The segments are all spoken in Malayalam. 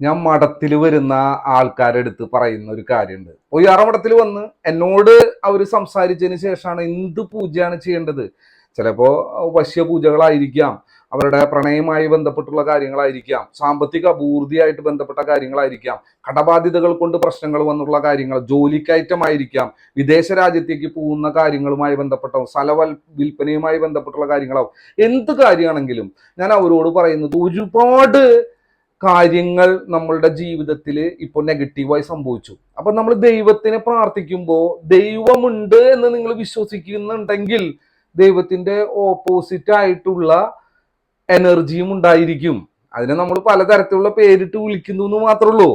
ഞാൻ മഠത്തിൽ വരുന്ന ആൾക്കാരുടെ അടുത്ത് പറയുന്ന ഒരു കാര്യമുണ്ട്. ഒയ്യാറ മഠത്തിൽ വന്ന് എന്നോട് അവർ സംസാരിച്ചതിന് ശേഷമാണ് എന്ത് പൂജയാണ് ചെയ്യേണ്ടത്. ചിലപ്പോ വശ്യ പൂജകളായിരിക്കാം, അവരുടെ പ്രണയവുമായി ബന്ധപ്പെട്ടുള്ള കാര്യങ്ങളായിരിക്കാം, സാമ്പത്തിക അപൂർത്തിയായിട്ട് ബന്ധപ്പെട്ട കാര്യങ്ങളായിരിക്കാം, കടബാധ്യതകൾ കൊണ്ട് പ്രശ്നങ്ങൾ വന്നുള്ള കാര്യങ്ങൾ, ജോലിക്കയറ്റമായിരിക്കാം, വിദേശ രാജ്യത്തേക്ക് പോകുന്ന കാര്യങ്ങളുമായി ബന്ധപ്പെട്ട വിൽപ്പനയുമായി ബന്ധപ്പെട്ടുള്ള കാര്യങ്ങളാവും. എന്ത് കാര്യമാണെങ്കിലും ഞാൻ അവരോട് പറയുന്നത്, ഒരുപാട് കാര്യങ്ങൾ നമ്മളുടെ ജീവിതത്തിൽ ഇപ്പോൾ നെഗറ്റീവായി സംഭവിച്ചു. അപ്പൊ നമ്മൾ ദൈവത്തിനെ പ്രാർത്ഥിക്കുമ്പോൾ ദൈവമുണ്ട് എന്ന് നിങ്ങൾ വിശ്വസിക്കുന്നുണ്ടെങ്കിൽ ദൈവത്തിന്റെ ഓപ്പോസിറ്റ് ആയിട്ടുള്ള എനർജിയും ഉണ്ടായിരിക്കും. അതിനെ നമ്മൾ പലതരത്തിലുള്ള പേരിട്ട് വിളിക്കുന്നു എന്ന് മാത്രമേ ഉള്ളൂ.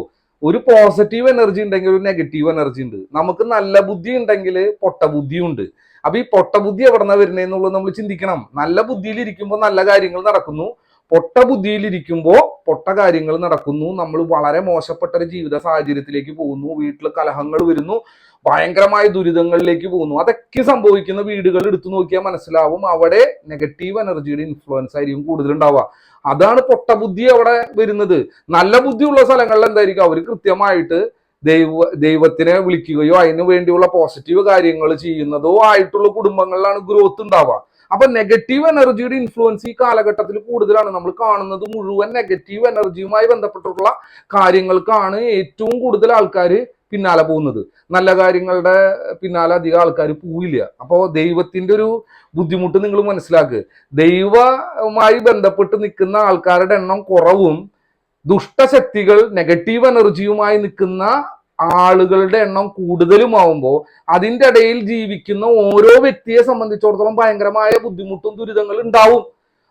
ഒരു പോസിറ്റീവ് എനർജി ഉണ്ടെങ്കിൽ ഒരു നെഗറ്റീവ് എനർജി ഉണ്ട്. നമുക്ക് നല്ല ബുദ്ധി ഉണ്ടെങ്കിൽ പൊട്ട ബുദ്ധിയും ഉണ്ട്. അപ്പൊ ഈ പൊട്ട ബുദ്ധി എവിടെന്നാ വരുന്നതെന്നുള്ളത് നമ്മൾ ചിന്തിക്കണം. നല്ല ബുദ്ധിയിൽ ഇരിക്കുമ്പോൾ നല്ല കാര്യങ്ങൾ നടക്കുന്നു, പൊട്ട ബുദ്ധിയിലിരിക്കുമ്പോൾ പൊട്ട കാര്യങ്ങൾ നടക്കുന്നു. നമ്മൾ വളരെ മോശപ്പെട്ട ഒരു ജീവിത സാഹചര്യത്തിലേക്ക് പോകുന്നു, വീട്ടിൽ കലഹങ്ങൾ വരുന്നു, ഭയങ്കരമായ ദുരിതങ്ങളിലേക്ക് പോകുന്നു. അതൊക്കെ സംഭവിക്കുന്ന വീടുകൾ എടുത്തു നോക്കിയാൽ മനസ്സിലാവും, അവിടെ നെഗറ്റീവ് എനർജിയുടെ ഇൻഫ്ലുവൻസ് ആയിരിക്കും കൂടുതലുണ്ടാവുക. അതാണ് പൊട്ട ബുദ്ധി അവിടെ വരുന്നത്. നല്ല ബുദ്ധിയുള്ള സ്ഥലങ്ങളിൽ എന്തായിരിക്കും, അവർ കൃത്യമായിട്ട് ദൈവത്തിനെ വിളിക്കുകയോ അതിനു വേണ്ടിയുള്ള പോസിറ്റീവ് കാര്യങ്ങൾ ചെയ്യുന്നതോ ആയിട്ടുള്ള കുടുംബങ്ങളിലാണ് ഗ്രോത്ത് ഉണ്ടാവുക. അപ്പൊ നെഗറ്റീവ് എനർജിയുടെ ഇൻഫ്ലുവൻസ് ഈ കാലഘട്ടത്തിൽ കൂടുതലാണ്. നമ്മൾ കാണുന്നത് മുഴുവൻ നെഗറ്റീവ് എനർജിയുമായി ബന്ധപ്പെട്ടിട്ടുള്ള കാര്യങ്ങൾക്കാണ് ഏറ്റവും കൂടുതൽ ആൾക്കാർ പിന്നാലെ പോകുന്നത്. നല്ല കാര്യങ്ങളുടെ പിന്നാലെ അധികം ആൾക്കാർ പോവില്ല. അപ്പോൾ ദൈവത്തിന്റെ ഒരു ബുദ്ധിമുട്ട് നിങ്ങൾ മനസ്സിലാക്കുക. ദൈവവുമായി ബന്ധപ്പെട്ട് നിൽക്കുന്ന ആൾക്കാരുടെ എണ്ണം കുറവും, ദുഷ്ടശക്തികൾ നെഗറ്റീവ് എനർജിയുമായി നിൽക്കുന്ന ആളുകളുടെ എണ്ണം കൂടുതലുമാവുമ്പോൾ അതിൻ്റെ ഇടയിൽ ജീവിക്കുന്ന ഓരോ വ്യക്തിയെ സംബന്ധിച്ചിടത്തോളം ഭയങ്കരമായ ബുദ്ധിമുട്ടും ദുരിതങ്ങളും ഉണ്ടാവും.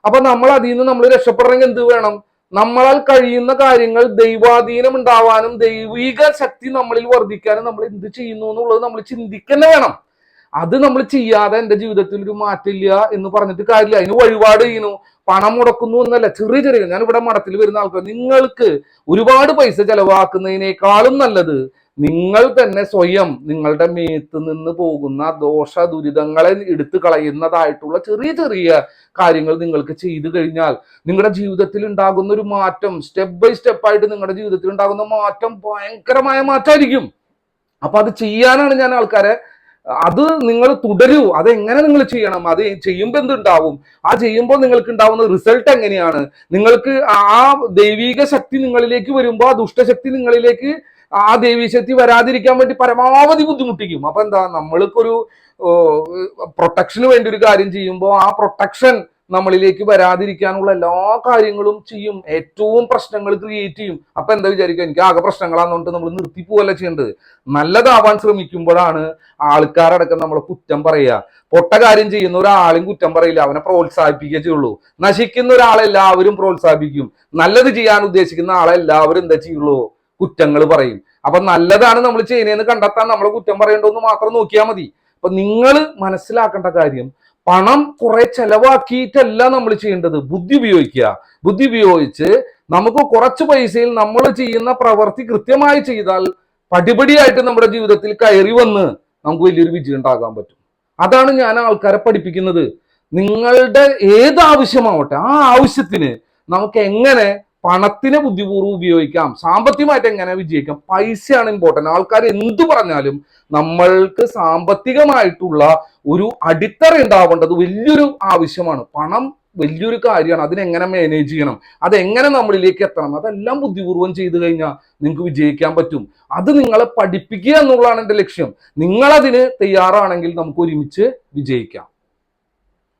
അപ്പൊ നമ്മൾ അതിൽ നിന്ന് നമ്മൾ രക്ഷപ്പെടണമെങ്കിൽ എന്ത് വേണം? നമ്മളാൽ കഴിയുന്ന കാര്യങ്ങൾ ദൈവാധീനം ഉണ്ടാവാനും ദൈവിക ശക്തി നമ്മളിൽ വർദ്ധിക്കാനും നമ്മൾ എന്ത് ചെയ്യുന്നു എന്നുള്ളത് നമ്മൾ ചിന്തിക്കന്നെ വേണം. അത് നമ്മൾ ചെയ്യാതെ എൻ്റെ ജീവിതത്തിൽ ഒരു മാറ്റില്ല എന്ന് പറഞ്ഞിട്ട് കാര്യമില്ല. അതിന് വഴിപാട് ചെയ്യുന്നു, പണം മുടക്കുന്നു എന്നല്ല, ചെറിയ ചെറിയ. ഞാൻ ഇവിടെ മഠത്തിൽ വരുന്ന ആൾക്കാർ, നിങ്ങൾക്ക് ഒരുപാട് പൈസ ചെലവാക്കുന്നതിനേക്കാളും നല്ലത് നിങ്ങൾ തന്നെ സ്വയം നിങ്ങളുടെ മേത്ത് നിന്ന് പോകുന്ന ദോഷ ദുരിതങ്ങളെ എടുത്തു കളയുന്നതായിട്ടുള്ള ചെറിയ ചെറിയ കാര്യങ്ങൾ നിങ്ങൾക്ക് ചെയ്തു കഴിഞ്ഞാൽ നിങ്ങളുടെ ജീവിതത്തിൽ ഉണ്ടാകുന്ന ഒരു മാറ്റം, സ്റ്റെപ്പ് ബൈ സ്റ്റെപ്പായിട്ട് നിങ്ങളുടെ ജീവിതത്തിൽ ഉണ്ടാകുന്ന മാറ്റം ഭയങ്കരമായ മാറ്റമായിരിക്കും. അപ്പൊ അത് ചെയ്യാനാണ് ഞാൻ ആൾക്കാരെ, അത് നിങ്ങൾ തുടരൂ. അതെങ്ങനെ നിങ്ങൾ ചെയ്യണം, അത് ചെയ്യുമ്പോൾ എന്തുണ്ടാവും, ആ ചെയ്യുമ്പോൾ നിങ്ങൾക്ക് ഉണ്ടാവുന്ന റിസൾട്ട് എങ്ങനെയാണ്, നിങ്ങൾക്ക് ആ ദൈവിക ശക്തി നിങ്ങളിലേക്ക് വരുമ്പോൾ ആ ദുഷ്ടശക്തി നിങ്ങളിലേക്ക് ആ ദൈവീക ശക്തി വരാതിരിക്കാൻ വേണ്ടി പരമാവധി ബുദ്ധിമുട്ടിക്കും. അപ്പൊ എന്താ, നമ്മൾക്കൊരു പ്രൊട്ടക്ഷന് വേണ്ടി ഒരു കാര്യം ചെയ്യുമ്പോൾ ആ പ്രൊട്ടക്ഷൻ നമ്മളിലേക്ക് വരാതിരിക്കാനുള്ള എല്ലാ കാര്യങ്ങളും ചെയ്യും, ഏറ്റവും പ്രശ്നങ്ങൾ ക്രിയേറ്റ് ചെയ്യും. അപ്പൊ എന്താ വിചാരിക്കുക, എനിക്ക് ആകെ പ്രശ്നങ്ങളാണെന്നുകൊണ്ട് നമ്മൾ നിർത്തിപ്പോവല്ല ചെയ്യേണ്ടത്. നല്ലതാവാൻ ശ്രമിക്കുമ്പോഴാണ് ആൾക്കാരടക്കം നമ്മളെ കുറ്റം പറയുക. പൊട്ട കാര്യം ചെയ്യുന്ന ഒരാളെയും കുറ്റം പറയില്ല, അവനെ പ്രോത്സാഹിപ്പിക്കുക ചെയ്യുള്ളൂ. നശിക്കുന്ന ഒരാളെല്ലാവരും പ്രോത്സാഹിപ്പിക്കും, നല്ലത് ചെയ്യാൻ ഉദ്ദേശിക്കുന്ന ആളെല്ലാവരും എന്താ ചെയ്യുള്ളൂ, കുറ്റങ്ങൾ പറയും. അപ്പൊ നല്ലതാണ് നമ്മൾ ചെയ്യുന്നതെന്ന് കണ്ടെത്താൻ നമ്മളെ കുറ്റം പറയേണ്ടതെന്ന് മാത്രം നോക്കിയാൽ മതി. അപ്പൊ നിങ്ങൾ മനസ്സിലാക്കേണ്ട കാര്യം, പണം കുറെ ചെലവാക്കിയിട്ടല്ല നമ്മൾ ചെയ്യേണ്ടത്, ബുദ്ധി ഉപയോഗിക്കുക. ബുദ്ധി ഉപയോഗിച്ച് നമുക്ക് കുറച്ച് പൈസയിൽ നമ്മൾ ചെയ്യുന്ന പ്രവൃത്തി കൃത്യമായി ചെയ്താൽ പടിപടിയായിട്ട് നമ്മുടെ ജീവിതത്തിൽ കയറി വന്ന് നമുക്ക് വലിയൊരു വിജയം ഉണ്ടാകാൻ പറ്റും. അതാണ് ഞാൻ ആൾക്കാരെ പഠിപ്പിക്കുന്നത്. നിങ്ങളുടെ ഏത് ആവശ്യമാവട്ടെ, ആ ആവശ്യത്തിന് നമുക്ക് എങ്ങനെ പണത്തിനെ ബുദ്ധിപൂർവ്വം ഉപയോഗിക്കാം, സാമ്പത്തികമായിട്ട് എങ്ങനെ വിജയിക്കാം. പൈസയാണ് ഇമ്പോർട്ടൻ്റ്. ആൾക്കാർ എന്തു പറഞ്ഞാലും നമ്മൾക്ക് സാമ്പത്തികമായിട്ടുള്ള ഒരു അടിത്തറ ഉണ്ടാവേണ്ടത് വലിയൊരു ആവശ്യമാണ്. പണം വലിയൊരു കാര്യമാണ്. അതിനെങ്ങനെ മാനേജ് ചെയ്യണം, അതെങ്ങനെ നമ്മളിലേക്ക് എത്തണം, അതെല്ലാം ബുദ്ധിപൂർവ്വം ചെയ്തു കഴിഞ്ഞാൽ നിങ്ങൾക്ക് വിജയിക്കാൻ പറ്റും. അത് നിങ്ങളെ പഠിപ്പിക്കുക എന്നുള്ളതാണ് എൻ്റെ ലക്ഷ്യം. നിങ്ങളതിന് തയ്യാറാണെങ്കിൽ നമുക്ക് ഒരുമിച്ച് വിജയിക്കാം.